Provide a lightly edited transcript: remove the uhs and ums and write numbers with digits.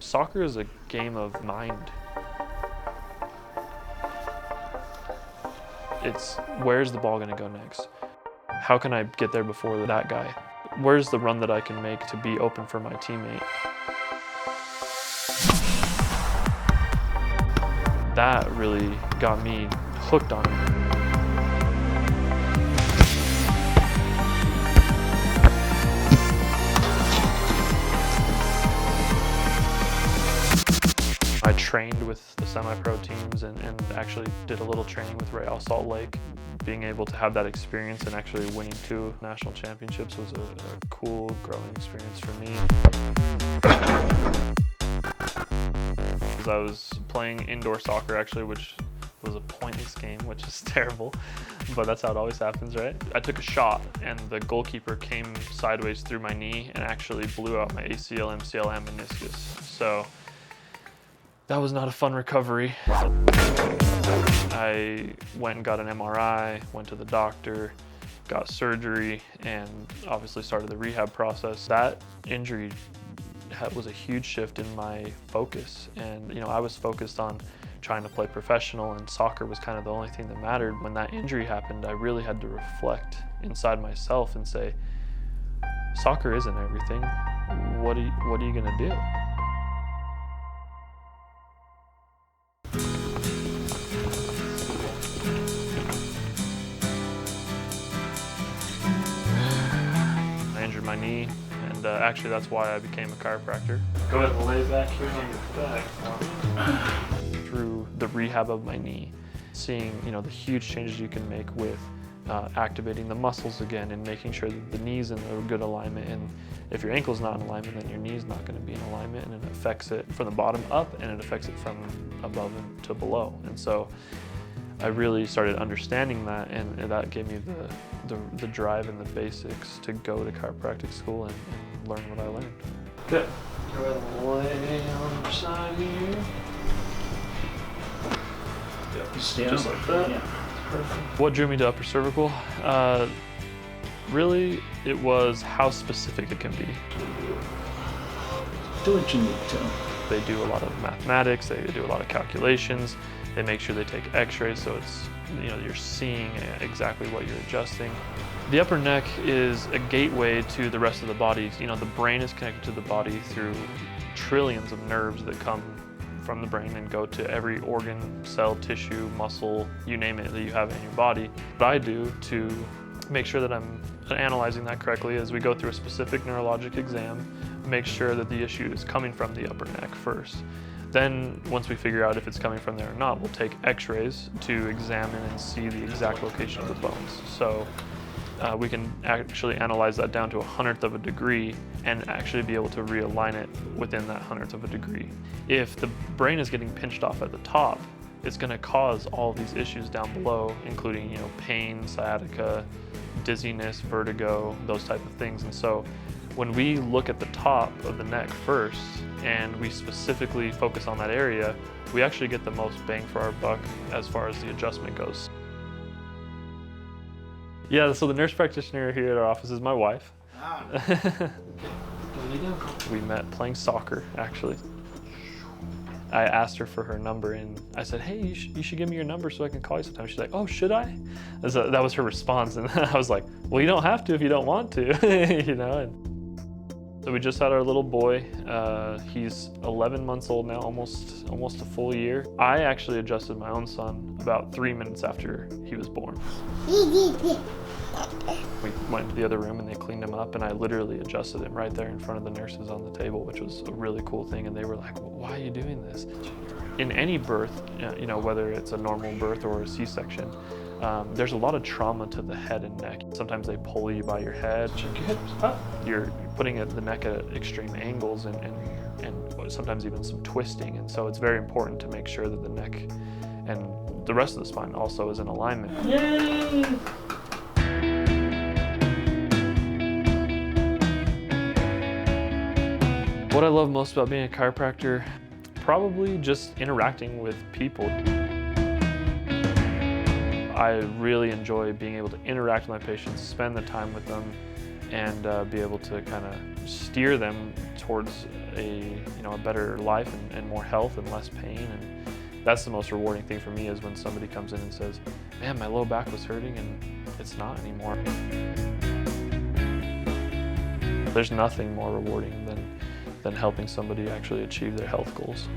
Soccer is a game of mind. It's where's the ball gonna go next? How can I get there before that guy? Where's the run that I can make to be open for my teammate? That really got me hooked on it. I trained with the semi-pro teams and actually did a little training with Real Salt Lake. Being able to have that experience and actually winning 2 national championships was a cool growing experience for me. I was playing indoor soccer actually, which was a pointless game, which is terrible, but that's how it always happens, right? I took a shot and the goalkeeper came sideways through my knee and actually blew out my ACL, MCL, and meniscus. So that was not a fun recovery. I went and got an MRI, went to the doctor, got surgery, and obviously started the rehab process. That injury was a huge shift in my focus. And I was focused on trying to play professional, and soccer was kind of the only thing that mattered. When that injury happened, I really had to reflect inside myself and say, soccer isn't everything. What are you gonna do? I injured my knee, and actually that's why I became a chiropractor. Go ahead and lay back here on your back. Through the rehab of my knee, seeing the huge changes you can make with activating the muscles again and making sure that the knee's in a good alignment. And if your ankle's not in alignment, then your knee's not going to be in alignment, and it affects it from the bottom up and it affects it from above to below. And so I really started understanding that, and that gave me the drive and the basics to go to chiropractic school and learn what I learned. Good. Go ahead and lay on your side here. Yep. Just like that. Yeah. Perfect. What drew me to upper cervical? Really, it was how specific it can be. Do what you need to. They do a lot of mathematics, they do a lot of calculations, they make sure they take x-rays so it's, you're seeing exactly what you're adjusting. The upper neck is a gateway to the rest of the body. The brain is connected to the body through trillions of nerves that come from the brain and go to every organ, cell, tissue, muscle, you name it, that you have in your body. What I do to make sure that I'm analyzing that correctly is we go through a specific neurologic exam, make sure that the issue is coming from the upper neck first. Then, once we figure out if it's coming from there or not, we'll take x-rays to examine and see the exact location of the bones. So we can actually analyze that down to 1/100th of a degree and actually be able to realign it within that 1/100th of a degree. If the brain is getting pinched off at the top, it's going to cause all these issues down below, including pain, sciatica, dizziness, vertigo, those type of things. And so when we look at the top of the neck first and we specifically focus on that area, we actually get the most bang for our buck as far as the adjustment goes. Yeah, so the nurse practitioner here at our office is my wife. We met playing soccer, actually. I asked her for her number and I said, hey, you should give me your number so I can call you sometime. She's like, oh, should I? So that was her response. And I was like, well, you don't have to if you don't want to, And so we just had our little boy. He's 11 months old now, almost a full year. I actually adjusted my own son about 3 minutes after he was born. We went to the other room and they cleaned him up, and I literally adjusted him right there in front of the nurses on the table, which was a really cool thing. And they were like, well, why are you doing this? In any birth, whether it's a normal birth or a C-section, there's a lot of trauma to the head and neck. Sometimes they pull you by your head. Check your hips up. You're putting the neck at extreme angles and sometimes even some twisting. And so it's very important to make sure that the neck and the rest of the spine also is in alignment. Yay! What I love most about being a chiropractor, probably just interacting with people. I really enjoy being able to interact with my patients, spend the time with them, and be able to kind of steer them towards a better life and more health and less pain. And that's the most rewarding thing for me, is when somebody comes in and says, man, my low back was hurting and it's not anymore. There's nothing more rewarding than helping somebody actually achieve their health goals.